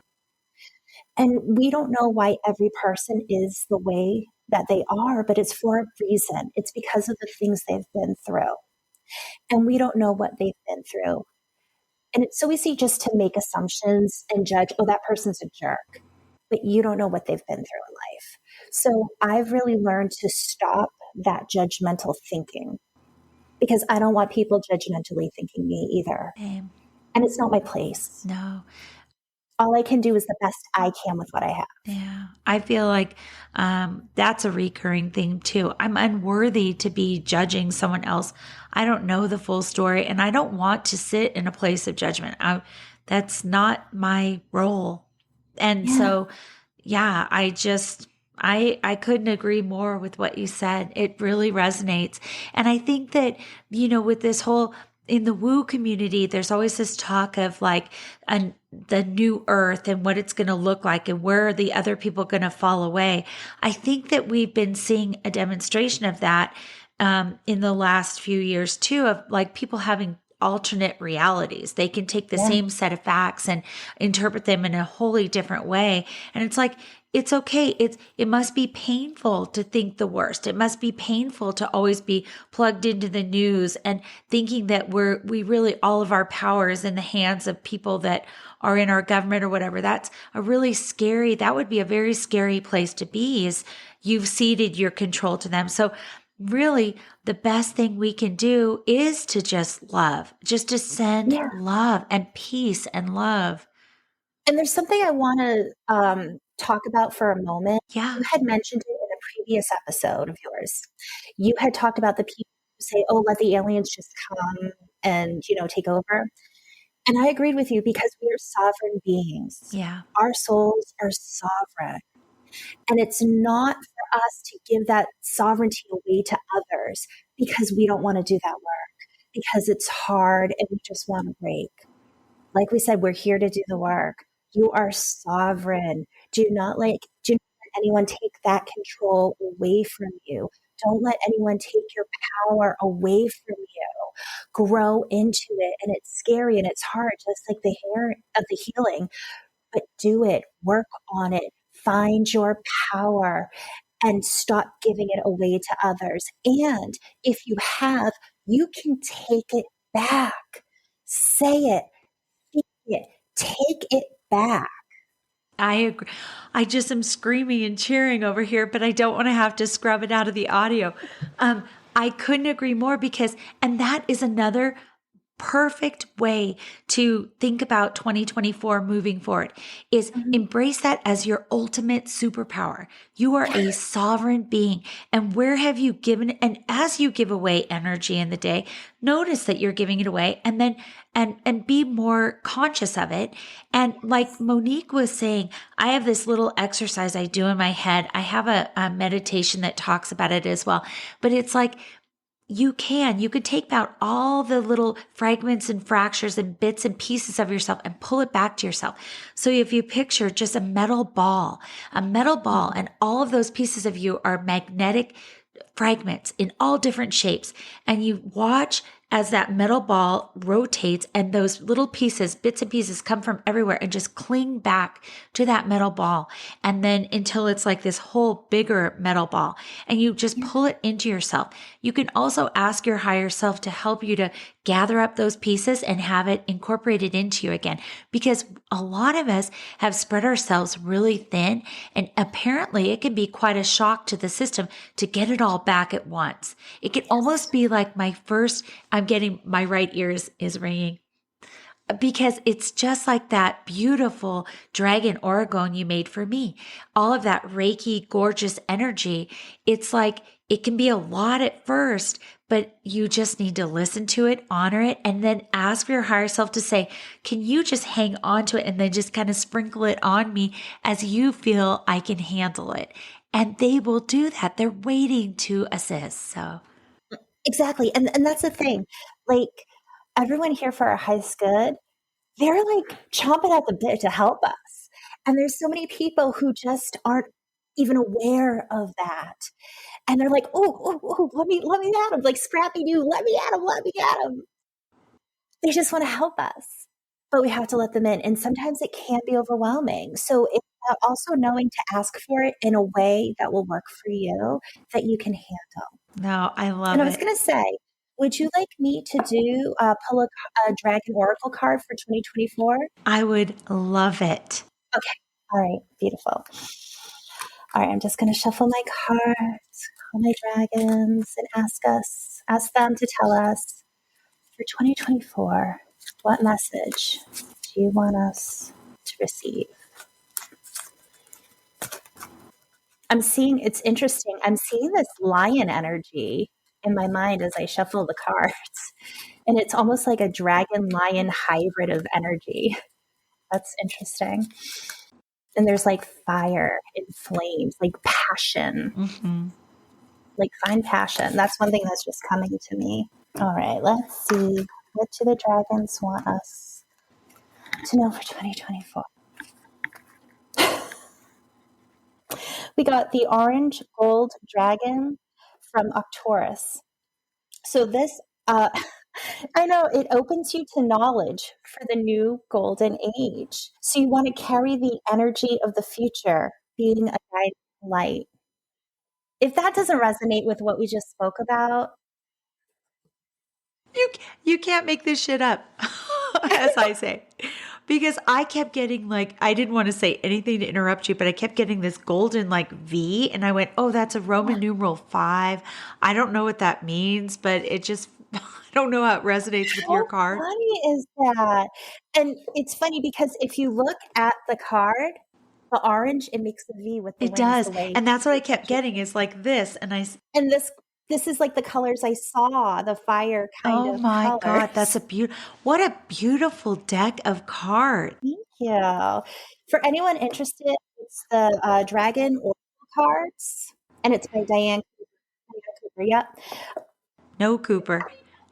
And we don't know why every person is the way that they are, but it's for a reason. It's because of the things they've been through. And we don't know what they've been through. And it's so easy just to make assumptions and judge, oh, that person's a jerk. But you don't know what they've been through in life. So I've really learned to stop that judgmental thinking because I don't want people judgmentally thinking me either. Same. And it's not my place. No. All I can do is the best I can with what I have. Yeah. I feel like that's a recurring theme too. I'm unworthy to be judging someone else. I don't know the full story and I don't want to sit in a place of judgment. That's not my role. And so, yeah, I couldn't agree more with what you said. It really resonates. And I think that, with this whole, in the woo community, there's always this talk of like the new earth and what it's going to look like and where are the other people going to fall away. I think that we've been seeing a demonstration of that in the last few years too, of like people having alternate realities. They can take the same set of facts and interpret them in a wholly different way. And it's like, it's okay. It must be painful to think the worst. It must be painful to always be plugged into the news and thinking that we really, all of our power is in the hands of people that are in our government or whatever. That would be a very scary place to be, is you've ceded your control to them. So really, the best thing we can do is to just love, just to send love and peace and love. And there's something I want to talk about for a moment. Yeah. You had mentioned it in a previous episode of yours. You had talked about the people who say, oh, let the aliens just come and, take over. And I agreed with you because we are sovereign beings. Yeah. Our souls are sovereign. And it's not for us to give that sovereignty away to others because we don't want to do that work, because it's hard and we just want to break. Like we said, we're here to do the work. You are sovereign. Do not let anyone take that control away from you. Don't let anyone take your power away from you. grow into it. And it's scary and it's hard, just like the hair of the healing, but do it, work on it, find your power and stop giving it away to others. And if you have, you can take it back. Say it, speak it, take it back. I agree. I just am screaming and cheering over here, but I don't want to have to scrub it out of the audio. I couldn't agree more because, and that is another perfect way to think about 2024 moving forward is embrace that as your ultimate superpower. You are a sovereign being. And where have you given it? And as you give away energy in the day, notice that you're giving it away and then and be more conscious of it. And like Monique was saying, I have this little exercise I do in my head. I have a meditation that talks about it as well. But it's like you could take out all the little fragments and fractures and bits and pieces of yourself and pull it back to yourself. So if you picture just a metal ball, and all of those pieces of you are magnetic fragments in all different shapes. And you watch as that metal ball rotates and those little pieces, bits and pieces come from everywhere and just cling back to that metal ball. And then until it's like this whole bigger metal ball and you just pull it into yourself. You can also ask your higher self to help you to gather up those pieces and have it incorporated into you again. Because a lot of us have spread ourselves really thin and apparently it can be quite a shock to the system to get it all back at once. It can almost be like I'm getting my right ear is ringing because it's just like that beautiful dragon orgone you made for me. All of that Reiki, gorgeous energy. It's like it can be a lot at first, but you just need to listen to it, honor it, and then ask for your higher self to say, can you just hang on to it and then just kind of sprinkle it on me as you feel I can handle it? And they will do that. They're waiting to assist. So Exactly. And that's the thing. Like everyone here for our highest good, they're like chomping at the bit to help us. And there's so many people who just aren't even aware of that. And they're like, oh, let me at him. Like Scrappy Doo, let me at him. They just want to help us. But we have to let them in. And sometimes it can be overwhelming. So it's about also knowing to ask for it in a way that will work for you, that you can handle. no, I love And I was it. going to say, would you like me to pull a Dragon Oracle card for 2024? I would love it. Okay. All right. Beautiful. All right. I'm just going to shuffle my cards, call my dragons, and ask them to tell us for 2024, what message do you want us to receive? It's interesting. I'm seeing this lion energy in my mind as I shuffle the cards. And it's almost like a dragon lion hybrid of energy. That's interesting. And there's like fire and flames, like passion. Mm-hmm. Like find passion. That's one thing that's just coming to me. All right, let's see. What do the dragons want us to know for 2024? We got the orange gold dragon from Octorus. So this, I know it opens you to knowledge for the new golden age. So you want to carry the energy of the future, being a guiding light. If that doesn't resonate with what we just spoke about, You can't make this shit up, as I say. Because I kept getting like, I didn't want to say anything to interrupt you, but I kept getting this golden like V. And I went, oh, that's a Roman numeral 5. I don't know what that means, but it just, I don't know how it resonates with your how card. funny is that? And it's funny because if you look at the card, the orange, it makes the V with the It wings does. the way. And that's what I kept getting is like this. And And this is like the colors I saw, the fire kind oh of my God, colors. what a beautiful deck of cards. Thank you. For anyone interested, it's the Dragon Oracle cards, and it's by Diane Cooper. Yep. No, Cooper.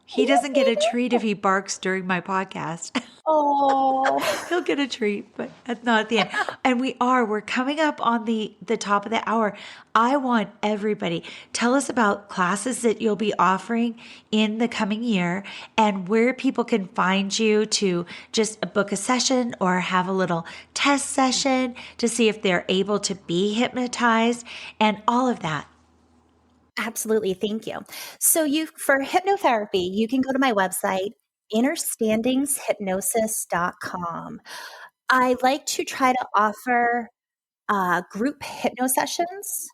He doesn't get a treat if he barks during my podcast. Oh, He'll get a treat, but not at the end. And we're coming up on the top of the hour. I want everybody, tell us about classes that you'll be offering in the coming year and where people can find you to just book a session or have a little test session to see if they're able to be hypnotized and all of that. absolutely. Thank you. So for hypnotherapy, you can go to my website, innerstandingshypnosis.com. I like to try to offer group hypno sessions.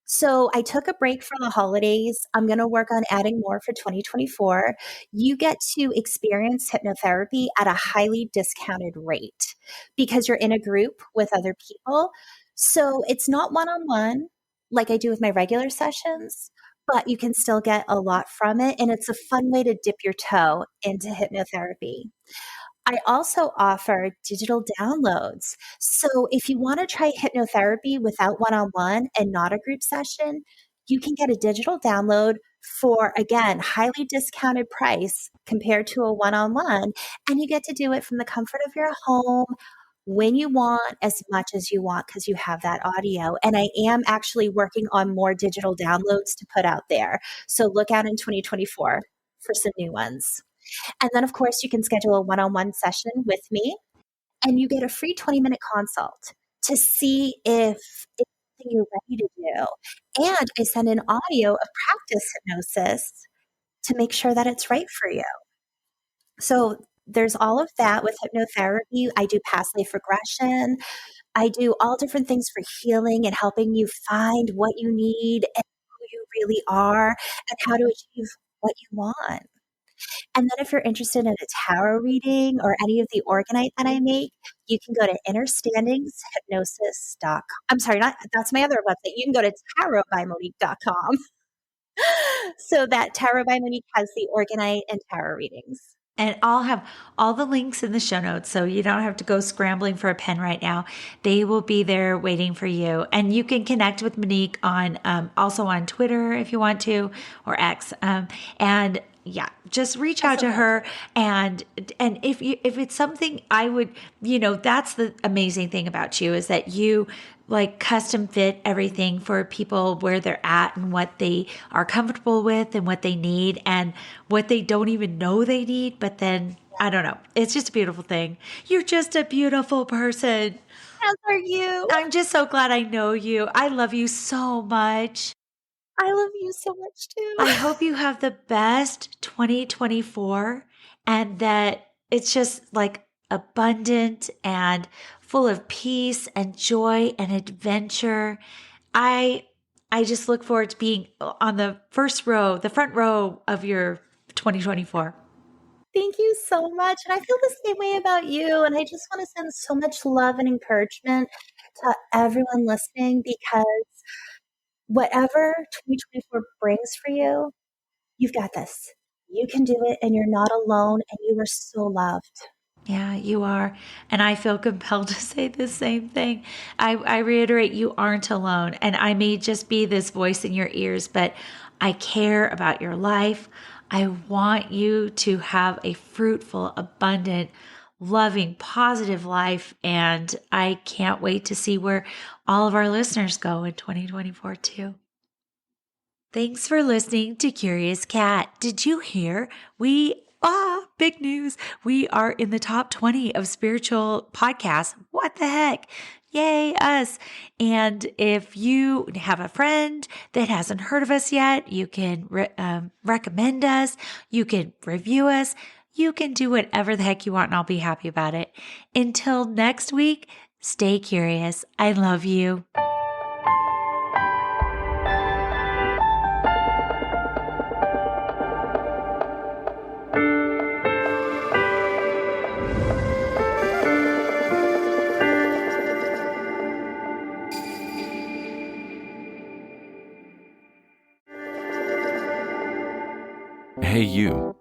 So I took a break for the holidays. I'm going to work on adding more for 2024. You get to experience hypnotherapy at a highly discounted rate because you're in a group with other people. So it's not one-on-one like I do with my regular sessions, but you can still get a lot from it. And it's a fun way to dip your toe into hypnotherapy. I also offer digital downloads. So if you want to try hypnotherapy without one-on-one and not a group session, you can get a digital download for, again, highly discounted price compared to a one-on-one. And you get to do it from the comfort of your home when you want, as much as you want, because you have that audio. And I am actually working on more digital downloads to put out there. So look out in 2024 for some new ones. And then, of course, you can schedule a one-on-one session with me and you get a free 20-minute consult to see if it's something you're ready to do. And I send an audio of practice hypnosis to make sure that it's right for you. So there's all of that with hypnotherapy. I do past life regression. I do all different things for healing and helping you find what you need and who you really are and how to achieve what you want. And then if you're interested in a tarot reading or any of the orgonite that I make, you can go to innerstandingshypnosis.com. I'm sorry, that's my other website. You can go to tarotbymonique.com. So that Tarot by Monique has the orgonite and tarot readings. And I'll have all the links in the show notes, so you don't have to go scrambling for a pen right now. They will be there waiting for you. And you can connect with Monique on also on Twitter if you want to, or X. And yeah, just reach out to her. And if it's something I would, that's the amazing thing about you is that you like custom fit everything for people where they're at and what they are comfortable with and what they need and what they don't even know they need. But then I don't know. It's just a beautiful thing. You're just a beautiful person. As are you. I'm just so glad I know you. I love you so much. I love you so much too. I hope you have the best 2024 and that it's just like abundant and full of peace and joy and adventure. I just look forward to being on the front row of your 2024. Thank you so much. And I feel the same way about you. And I just want to send so much love and encouragement to everyone listening because whatever 2024 brings for you, you've got this. You can do it and you're not alone and you are so loved. Yeah, you are. And I feel compelled to say the same thing. I reiterate, you aren't alone. And I may just be this voice in your ears, but I care about your life. I want you to have a fruitful, abundant, loving, positive life. And I can't wait to see where all of our listeners go in 2024 too. Thanks for listening to Curious Cat. Did you hear? Big news. We are in the top 20 of spiritual podcasts. What the heck? Yay, us. And if you have a friend that hasn't heard of us yet, you can recommend us. You can review us. You can do whatever the heck you want and I'll be happy about it. Until next week, stay curious. I love you. Hey, you.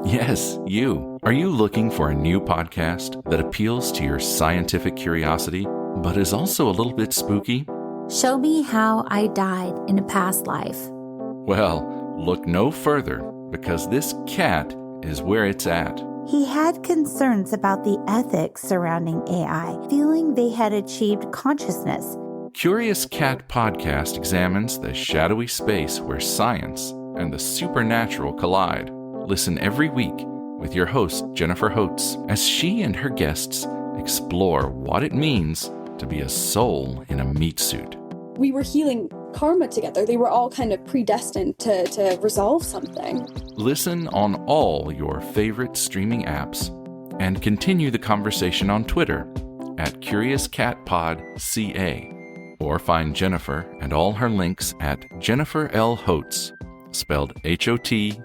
Yes, you. Are you looking for a new podcast that appeals to your scientific curiosity, but is also a little bit spooky? Show me how I died in a past life. Well, look no further because this cat is where it's at. He had concerns about the ethics surrounding AI, feeling they had achieved consciousness. Curious Cat Podcast examines the shadowy space where science and the supernatural collide. Listen every week with your host, Jennifer Holtz, as she and her guests explore what it means to be a soul in a meat suit. We were healing karma together. They were all kind of predestined to resolve something. Listen on all your favorite streaming apps and continue the conversation on Twitter at CuriousCatPodCA, or find Jennifer and all her links at Jennifer L. Holtz, spelled HOTES.com.